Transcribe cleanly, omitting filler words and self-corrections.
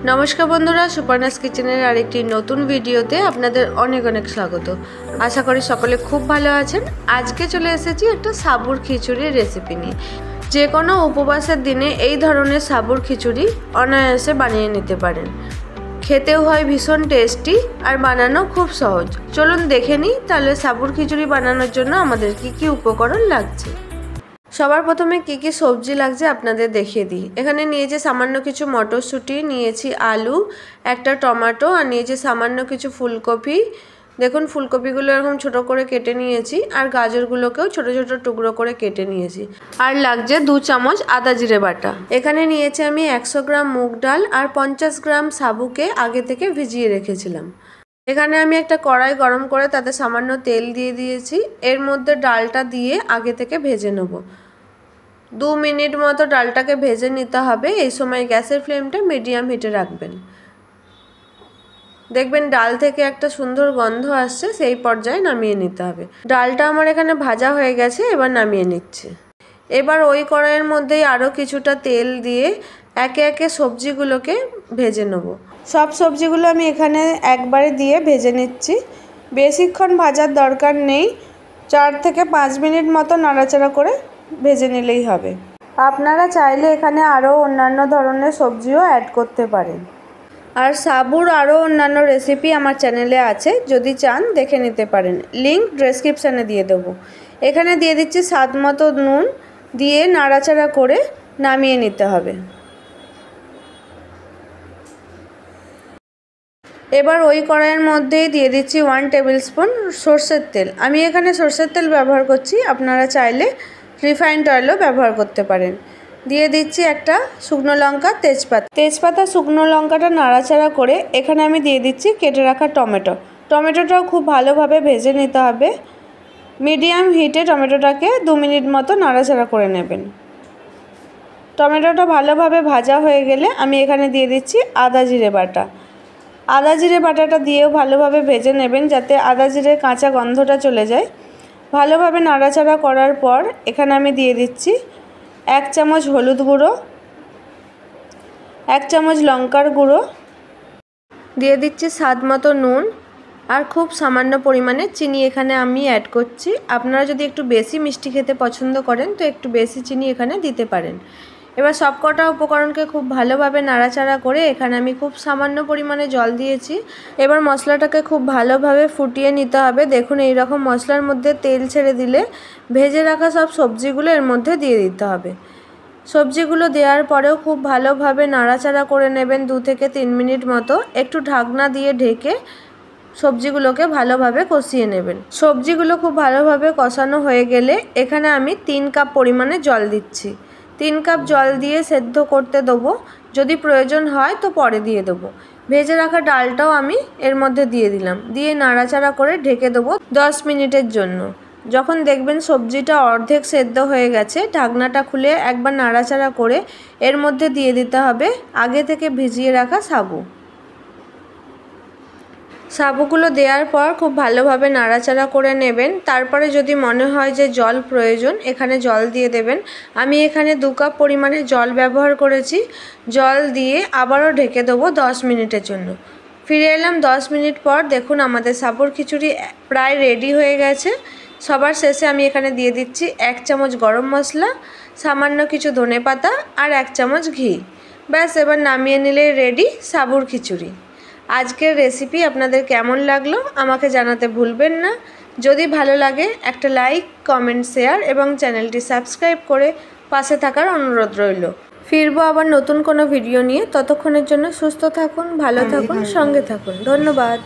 नमस्कार बंधुरा सुपर्णास किचेनेर आरेकटी नतून भिडियोते आपनादेर अनेक अनेक स्वागत। आशा करी सकले खूब भालो आछेन। आजके चले एसेछि एकटा साबुर खिचुड़िर रेसिपि निये। जे कोनो उपवासेर दिने एई धरनेर साबुर खिचुड़ि अनायासे बानिये निते पारेन। खेतेও হয় भीषण टेस्टी और बानानो खूब सहज। चलुन देखे निই ताहले साबुर खिचुड़ि बानानोर जोन्नो आमादेर की की उपकरण लागছে। सबार प्रथमे की की सब्जी लागছে आपनादेर देखिए दी। एखाने निয়েছি सामान्य किछु मटरशुटी, निয়েছি आलू, একটা टमेटो और निয়েছি सामान्य किछु फुलकपि। देखुन फुलकपिगुलो एरकम छोटो करे केटे निয়েছি और गाजरगुलोकेও छोटो छोटो टुकरो करे केटे निয়েছি। और लागছে 2 চামচ आदा जिरे बाटा। एखाने निয়েছি आमी 100 ग्राम मुग डाल और 50 ग्राम साबुके आगे থেকে ভিজিয়ে রেখেছিলাম। এখানে আমি একটা কড়াই গরম করে তাতে সামান্য তেল দিয়ে দিয়েছি। এর মধ্যে ডালটা দিয়ে আগে থেকে ভেজে নেব। 2 মিনিট মতো ডালটাকে ভেজে নিতে হবে। এই সময় গ্যাসের ফ্লেমটা মিডিয়াম হিটে রাখবেন। দেখবেন ডাল থেকে একটা সুন্দর গন্ধ আসছে, সেই পর্যায়ে নামিয়ে নিতে হবে। ডালটা আমার এখানে ভাজা হয়ে গেছে, এবার নামিয়ে নিচ্ছি। এবার ওই কড়াইয়ের মধ্যেই আরও কিছুটা তেল দিয়ে একে একে সবজিগুলোকে ভেজে নেব। সব সবজিগুলো আমি এখানে একবারে দিয়ে ভেজে নিচ্ছি। বেশিক্ষণ ভাজার দরকার নেই, 4 থেকে 5 মিনিট মতো নাড়াচাড়া করে ভেজে নিলেই হবে। আপনারা চাইলে এখানে আরও অন্যান্য ধরনের সবজিও অ্যাড করতে পারেন। আর সাবুর আরও অন্যান্য রেসিপি আমার চ্যানেলে আছে, যদি চান দেখে নিতে পারেন। লিংক ডেসক্রিপশানে দিয়ে দেবো। এখানে দিয়ে দিচ্ছি স্বাদ মতো নুন, দিয়ে নাড়াচাড়া করে নামিয়ে নিতে হবে। এবার ওই কড়াইয়ের মধ্যেই দিয়ে দিচ্ছি 1 টেবিল স্পুন সরষের তেল। আমি এখানে সরষের তেল ব্যবহার করছি, আপনারা চাইলে রিফাইন্ড অয়েলও ব্যবহার করতে পারেন। দিয়ে দিচ্ছি একটা শুকনো লঙ্কা, তেজপাতা শুকনো লঙ্কাটা নাড়াচাড়া করে এখানে আমি দিয়ে দিচ্ছি কেটে রাখা টমেটোটাও খুব ভালোভাবে ভেজে নিতে হবে। মিডিয়াম হিটে টমেটোটাকে 2 মিনিট মতো নাড়াচাড়া করে নেবেন। টমেটোটা ভালোভাবে ভাজা হয়ে গেলে আমি এখানে দিয়ে দিচ্ছি আদা জিরে বাটা। আদা জিরে বাটাটা দিয়েও ভালোভাবে ভেজে নেবেন, যাতে আদা জিরের কাঁচা গন্ধটা চলে যায়। ভালোভাবে নাড়াচাড়া করার পর এখানে আমি দিয়ে দিচ্ছি 1 চামচ হলুদ গুঁড়ো, 1 চামচ লঙ্কার গুঁড়ো, দিয়ে দিচ্ছি স্বাদ মতো নুন আর খুব সামান্য পরিমাণে চিনি এখানে আমি অ্যাড করছি। আপনারা যদি একটু বেশি মিষ্টি খেতে পছন্দ করেন তো একটু বেশি চিনি এখানে দিতে পারেন। এবার সবকটা উপকরণকে খুব ভালোভাবে নাড়াচাড়া করে এখানে আমি খুব সামান্য পরিমাণে জল দিয়েছি। এবার মশলাটাকে খুব ভালোভাবে ফুটিয়ে নিতে হবে। দেখুন এই রকম মশলার মধ্যে তেল ছেড়ে দিলে ভেজে রাখা সব সবজিগুলো এর মধ্যে দিয়ে দিতে হবে। সবজিগুলো দেওয়ার পরেও খুব ভালোভাবে নাড়াচাড়া করে নেবেন 2 থেকে 3 মিনিট মতো। একটু ঢাকনা দিয়ে ঢেকে সবজিগুলোকে ভালোভাবে কষিয়ে নেবেন। সবজিগুলো খুব ভালোভাবে কষানো হয়ে গেলে এখানে আমি 3 কাপ পরিমাণে জল দিচ্ছি। 3 কাপ জল দিয়ে সেদ্ধ করতে দেবো, যদি প্রয়োজন হয় তো পরে দিয়ে দেবো। ভেজে রাখা ডালটাও আমি এর মধ্যে দিয়ে দিলাম, দিয়ে নাড়াচাড়া করে ঢেকে দেবো 10 মিনিটের জন্য। যখন দেখবেন সবজিটা অর্ধেক সেদ্ধ হয়ে গেছে, ঢাকনাটা খুলে একবার নাড়াচাড়া করে এর মধ্যে দিয়ে দিতে হবে আগে থেকে ভিজিয়ে রাখা সাবুগুলো দেওয়ার পর খুব ভালোভাবে নাড়াচাড়া করে নেবেন। তারপরে যদি মনে হয় যে জল প্রয়োজন, এখানে জল দিয়ে দেবেন। আমি এখানে 2 কাপ পরিমাণে জল ব্যবহার করেছি। জল দিয়ে আবারও ঢেকে দেবো 10 মিনিটের জন্য। ফিরে এলাম 10 মিনিট পর। দেখুন আমাদের সাবুর খিচুড়ি প্রায় রেডি হয়ে গেছে। সবার শেষে আমি এখানে দিয়ে দিচ্ছি 1 চামচ গরম মশলা, সামান্য কিছু ধনেপাতা আর 1 চামচ ঘি। ব্যাস, এবার নামিয়ে নিলে রেডি সাবুর খিচুড়ি। আজকের রেসিপি আপনাদের কেমন লাগলো আমাকে জানাতে ভুলবেন না। যদি ভালো লাগে একটা লাইক, কমেন্ট, শেয়ার এবং চ্যানেলটি সাবস্ক্রাইব করে পাশে থাকার অনুরোধ রইল। ফিরবো আবার নতুন কোনো ভিডিও নিয়ে। ততক্ষণের জন্য সুস্থ থাকুন, ভালো থাকুন, সঙ্গে থাকুন। ধন্যবাদ।